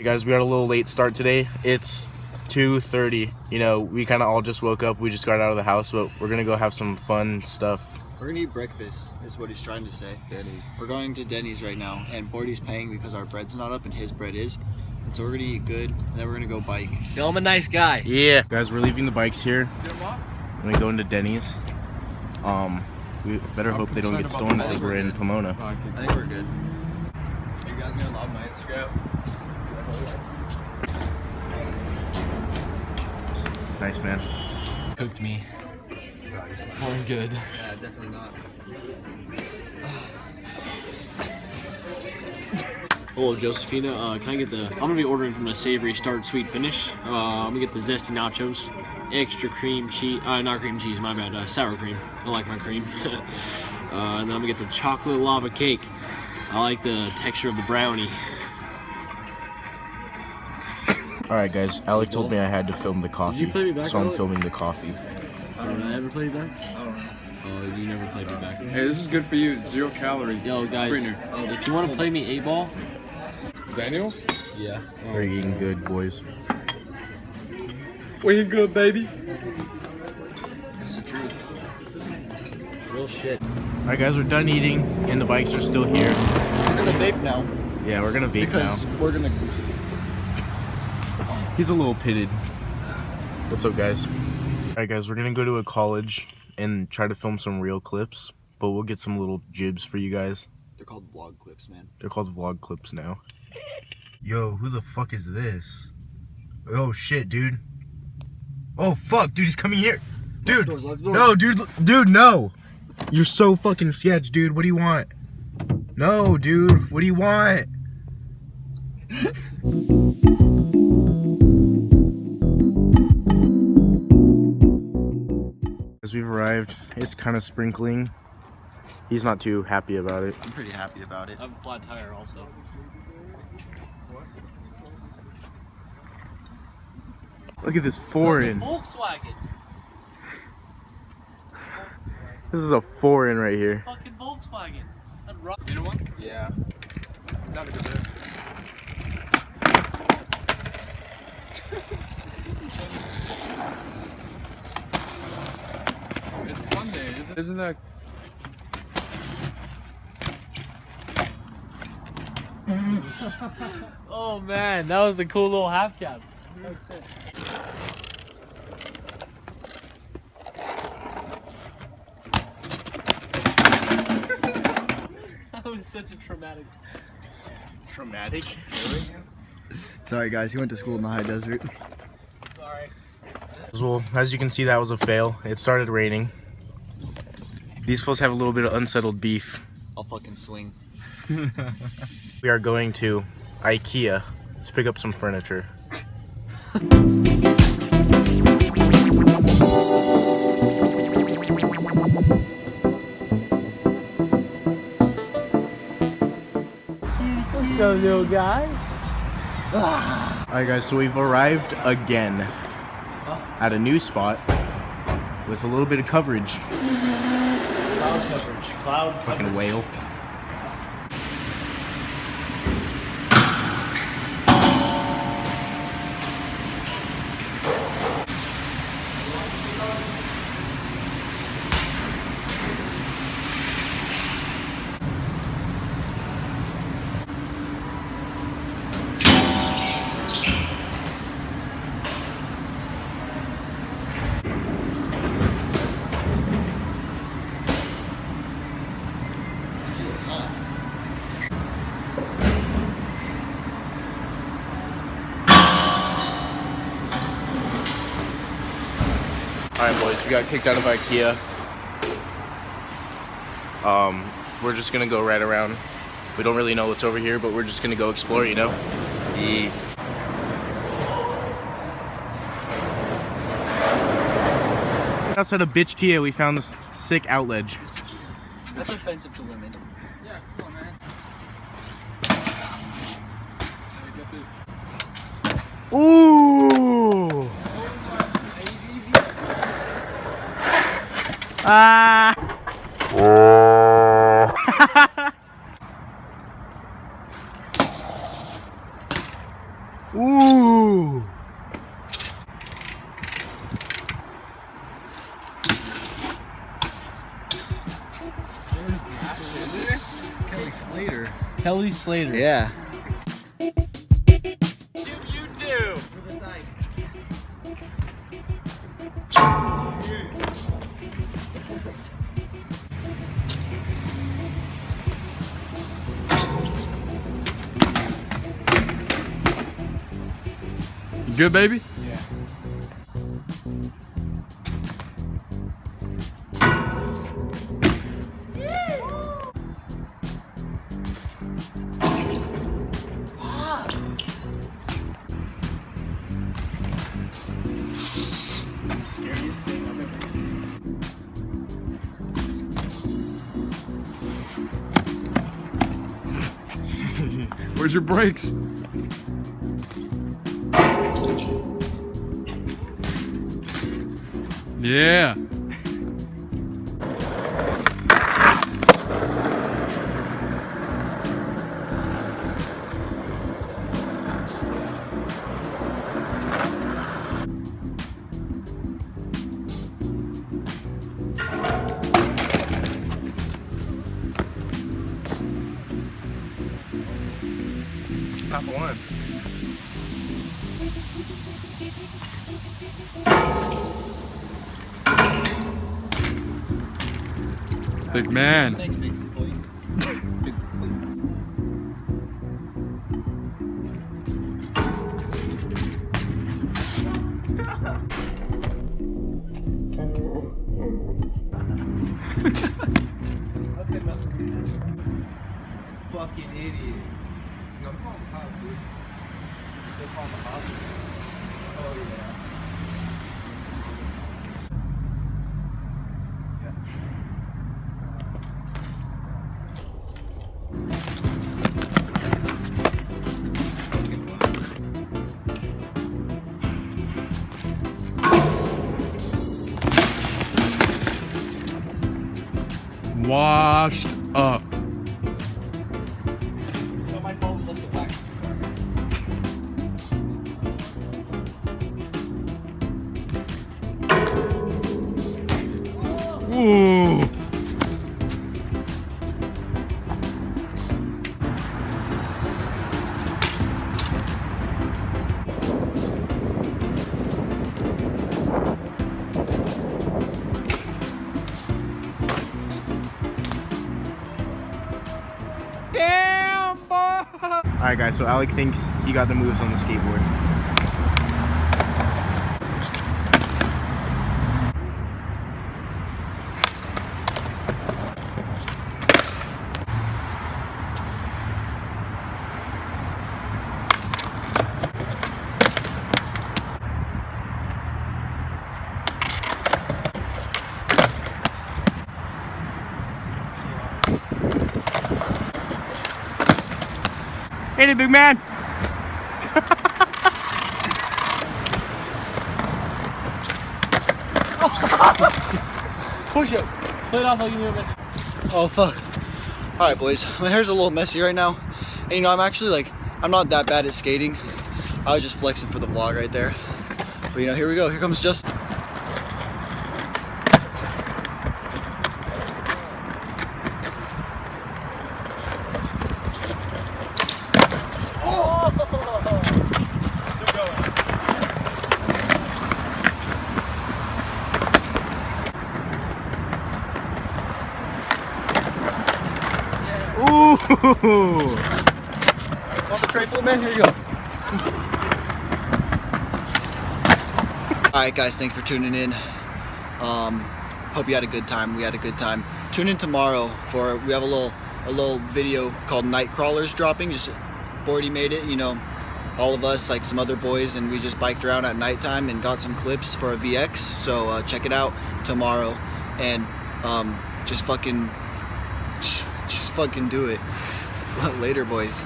Hey guys, we got a little late start today. It's 2:30. You know, we kind of all just woke up. We just got out of the house, but we're gonna go have some fun stuff. We're gonna eat breakfast, is what he's trying to say. Denny's. We're going to Denny's right now, and Bordy's paying because our bread's not up and his bread is. And so we're gonna eat good, and then we're gonna go bike. Yo, I'm a nice guy. Yeah. Guys, we're leaving the bikes here. We're gonna go into Denny's. We better hope they don't get stolen because we're in Pomona. I think we're good. Are you guys gonna log my Instagram? Nice, man. Cooked me. Pouring good. Yeah, definitely not. Oh, Josephina, can I get the... I'm gonna be ordering from the savory start, sweet finish. I'm gonna get the zesty nachos, extra cream cheese, not cream cheese, my bad, sour cream. I like my cream. And then I'm gonna get the chocolate lava cake. I like the texture of the brownie. Alright guys, Alec told me I had to film the coffee, Did you play me back, so I'm Alec? filming the coffee. Did I ever play you back? I don't know. Oh, you never played me back. Hey, this is good for you. 0 calorie. Yo, guys, Sweetener. if you want to play me 8-ball, Daniel? yeah. We're eating good, boys. We eat good, baby. That's the truth. Real shit. Alright guys, we're done eating, and the bikes are still here. We're gonna vape now. Yeah, we're gonna vape Because now. we're gonna... He's a little pitted. What's up, guys? Alright guys, we're gonna go to a college and try to film some real clips, but we'll get some little jibs for you guys. They're called vlog clips, man. They're called vlog clips now. Yo, who the fuck is this? Oh shit, dude. Oh fuck, dude, he's coming here. Dude, Lock the doors. no, dude, no. You're so fucking sketch, dude. What do you want? No, dude, what do you want? As we've arrived, it's kind of sprinkling. He's not too happy about it. I'm pretty happy about it. I have a flat tire also. Look at this foreign. Volkswagen. This is a foreign right here. Fucking Volkswagen. You know what? Yeah. Not a good day. It's Sunday, isn't that? Oh man, that was a cool little half cab. That was such a traumatic. Traumatic? Sorry guys, he went to school in the high desert. Sorry. Well, as you can see, that was a fail. It started raining. These folks have a little bit of unsettled beef. I'll fucking swing. We are going to IKEA to pick up some furniture. What's up, little guy? Alright guys, so we've arrived again at a new spot with a little bit of coverage. Cloud coverage. Cloud Fucking coverage. whale. This is hot. Alright boys, we got kicked out of IKEA. We're just gonna go right around. We don't really know what's over here, but we're just gonna go explore, you know? Outside of Bitch Kia, we found this sick outledge. That's offensive to women. Yeah, come on, man. Hey, get this. Ooh! Ah! Ooh. Kelly Slater. Kelly Slater. Yeah. You do. You good, baby? Yeah. Scariest thing I've ever Where's your brakes? Yeah. Top one. Big man. Thanks, big boy. Big boy. That's good enough. Fucking idiot. I'm calling the cops, dude. They're calling the cops. Oh, yeah. Washed up. So my phone was left the wax in the car. Ooh. Damn, boy. Alright guys, so Alec thinks he got the moves on the skateboard. Hit it, big man! Push-ups. Play it off like you knew it. Oh fuck. Alright boys, my hair's a little messy right now. And you know, I'm actually like, I'm not that bad at skating. I was just flexing for the vlog right there. But you know, here we go. Here comes just. Ooh! Want the tray flip, man? Here you go. Alright guys, thanks for tuning in. Hope you had a good time. We had a good time. Tune in tomorrow for, we have a little video called Night Crawlers dropping. Just Bordy made it, you know, all of us, like some other boys, and we just biked around at nighttime and got some clips for a VX. So check it out tomorrow, and just fucking do it. Later, boys.